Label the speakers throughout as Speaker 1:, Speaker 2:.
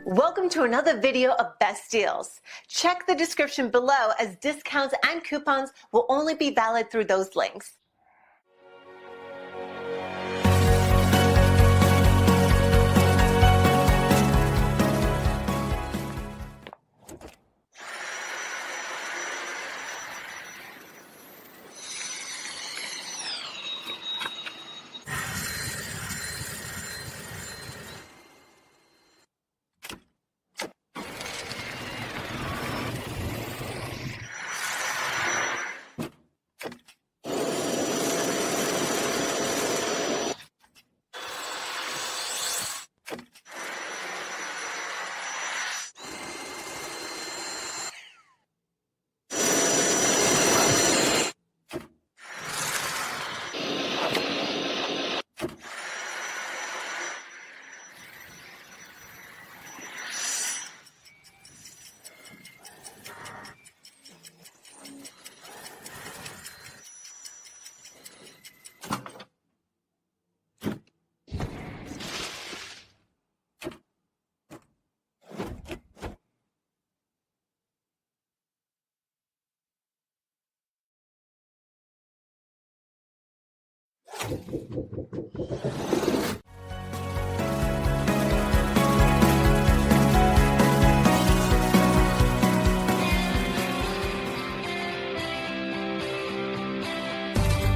Speaker 1: Welcome to another video of Best Deals. Check the description below as discounts and coupons will only be valid through those links.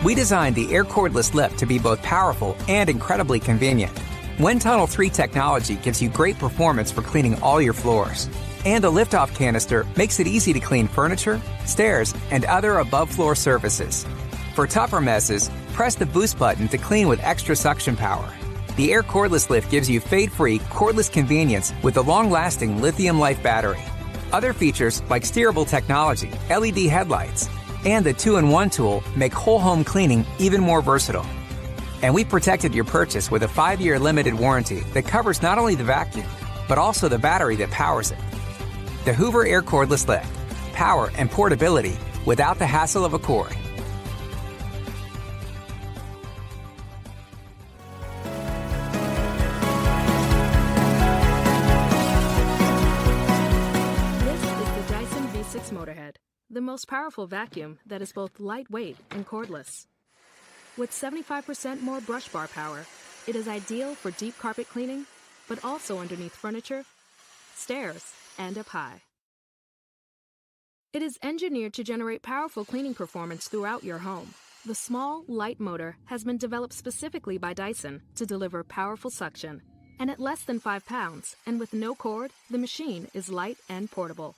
Speaker 2: We designed the Air Cordless lift to be both powerful and incredibly convenient. Wind Tunnel 3 technology gives you great performance for cleaning all your floors. And a liftoff canister makes it easy to clean furniture, stairs, and other above-floor surfaces. For tougher messes, press the boost button to clean with extra suction power. The Air Cordless lift gives you fade-free, cordless convenience with a long-lasting lithium-life battery. Other features like steerable technology, LED headlights, and the 2-in-1 tool make whole home cleaning even more versatile. And we protected your purchase with a 5-year limited warranty that covers not only the vacuum, but also the battery that powers it. The Hoover Air Cordless Lift. Power and portability without the hassle of a cord.
Speaker 3: Motorhead, the most powerful vacuum that is both lightweight and cordless. With 75% more brush bar power, it is ideal for deep carpet cleaning, but also underneath furniture, stairs, and up high. It is engineered to generate powerful cleaning performance throughout your home. The small, light motor has been developed specifically by Dyson to deliver powerful suction, and at less than 5 pounds and with no cord, the machine is light and portable.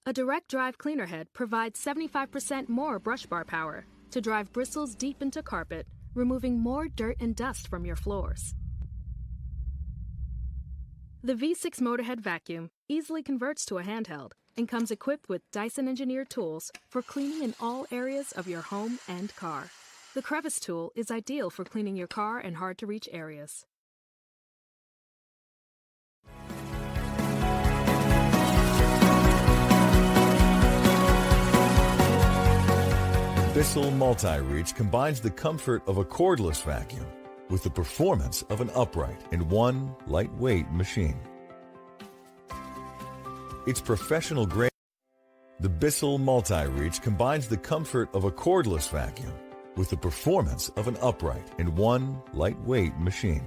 Speaker 3: A direct drive cleaner head provides 75% more brush bar power to drive bristles deep into carpet, removing more dirt and dust from your floors. The V6 Motorhead vacuum easily converts to a handheld and comes equipped with Dyson engineered tools for cleaning in all areas of your home and car. The crevice tool is ideal for cleaning your car and hard to reach areas.
Speaker 4: Bissell Multi-Reach combines the comfort of a cordless vacuum with the performance of an upright in one lightweight machine. It's professional grade. The Bissell Multi-Reach combines the comfort of a cordless vacuum with the performance of an upright in one lightweight machine.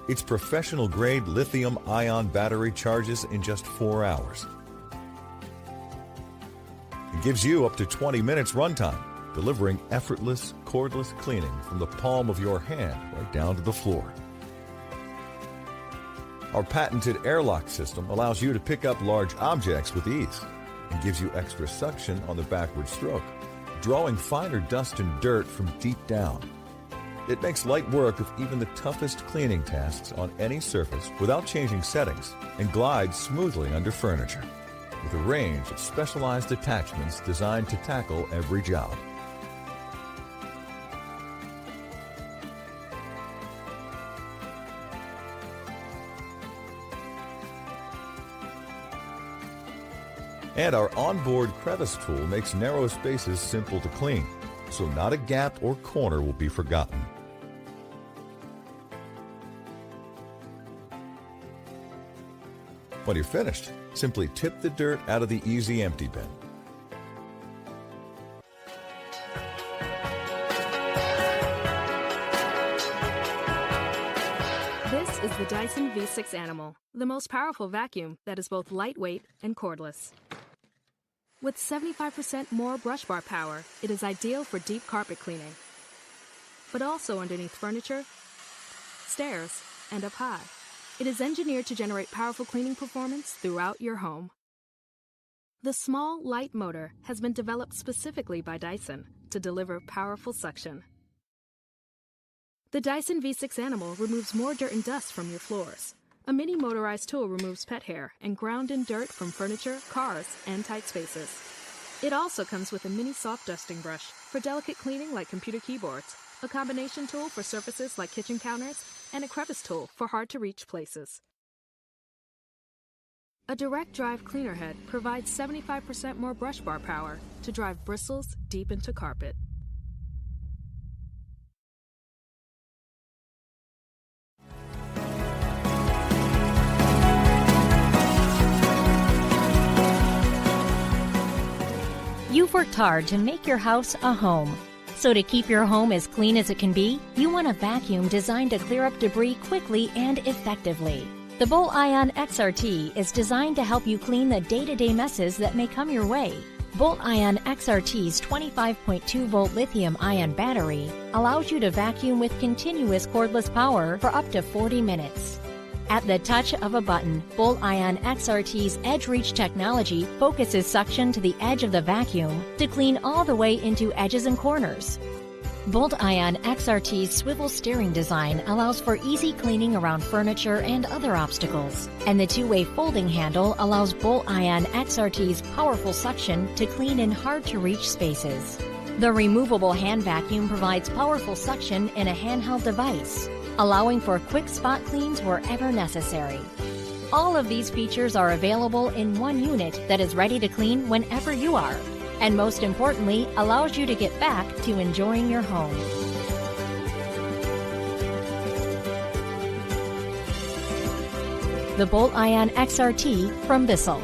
Speaker 4: Its professional grade lithium-ion battery charges in just 4 hours. It gives you up to 20 minutes runtime, delivering effortless, cordless cleaning from the palm of your hand right down to the floor. Our patented airlock system allows you to pick up large objects with ease and gives you extra suction on the backward stroke, drawing finer dust and dirt from deep down. It makes light work of even the toughest cleaning tasks on any surface without changing settings and glides smoothly under furniture, with a range of specialized attachments designed to tackle every job. And our onboard crevice tool makes narrow spaces simple to clean, so not a gap or corner will be forgotten. When you're finished, simply tip the dirt out of the Easy Empty bin.
Speaker 3: This is the Dyson V6 Animal, the most powerful vacuum that is both lightweight and cordless. With 75% more brush bar power, it is ideal for deep carpet cleaning, but also underneath furniture, stairs, and up high. It is engineered to generate powerful cleaning performance throughout your home. The small, light motor has been developed specifically by Dyson to deliver powerful suction. The Dyson V6 Animal removes more dirt and dust from your floors. A mini motorized tool removes pet hair and ground-in dirt from furniture, cars, and tight spaces. It also comes with a mini soft dusting brush for delicate cleaning like computer keyboards, a combination tool for surfaces like kitchen counters, and a crevice tool for hard-to-reach places. A direct drive cleaner head provides 75% more brush bar power to drive bristles deep into carpet.
Speaker 5: You've worked hard to make your house a home. So to keep your home as clean as it can be, you want a vacuum designed to clear up debris quickly and effectively. The Bolt Ion XRT is designed to help you clean the day-to-day messes that may come your way. Bolt Ion XRT's 25.2-volt lithium-ion battery allows you to vacuum with continuous cordless power for up to 40 minutes. At the touch of a button, Bolt Ion XRT's Edge Reach technology focuses suction to the edge of the vacuum to clean all the way into edges and corners. Bolt Ion XRT's swivel steering design allows for easy cleaning around furniture and other obstacles, and the two-way folding handle allows Bolt Ion XRT's powerful suction to clean in hard-to-reach spaces. The removable hand vacuum provides powerful suction in a handheld device, allowing for quick spot cleans wherever necessary. All of these features are available in one unit that is ready to clean whenever you are, and most importantly, allows you to get back to enjoying your home. The Bolt Ion XRT from Bissell.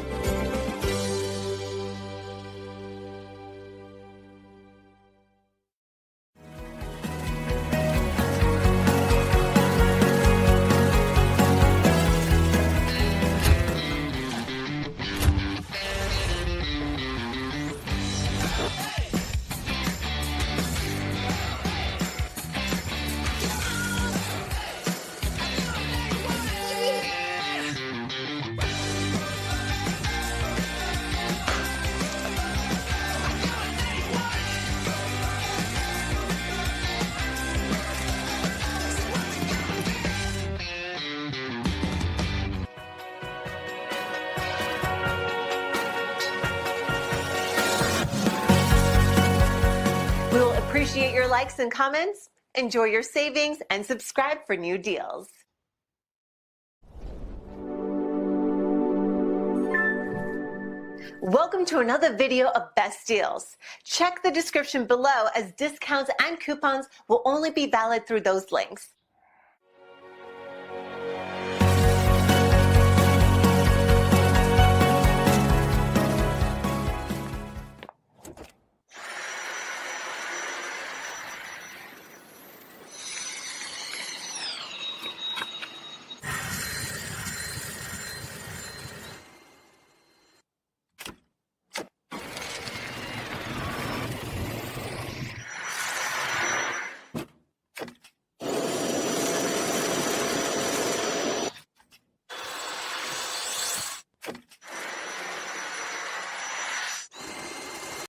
Speaker 1: We will appreciate your likes and comments. Enjoy your savings and subscribe for new deals. Welcome to another video of Best Deals. Check the description below as discounts and coupons will only be valid through those links.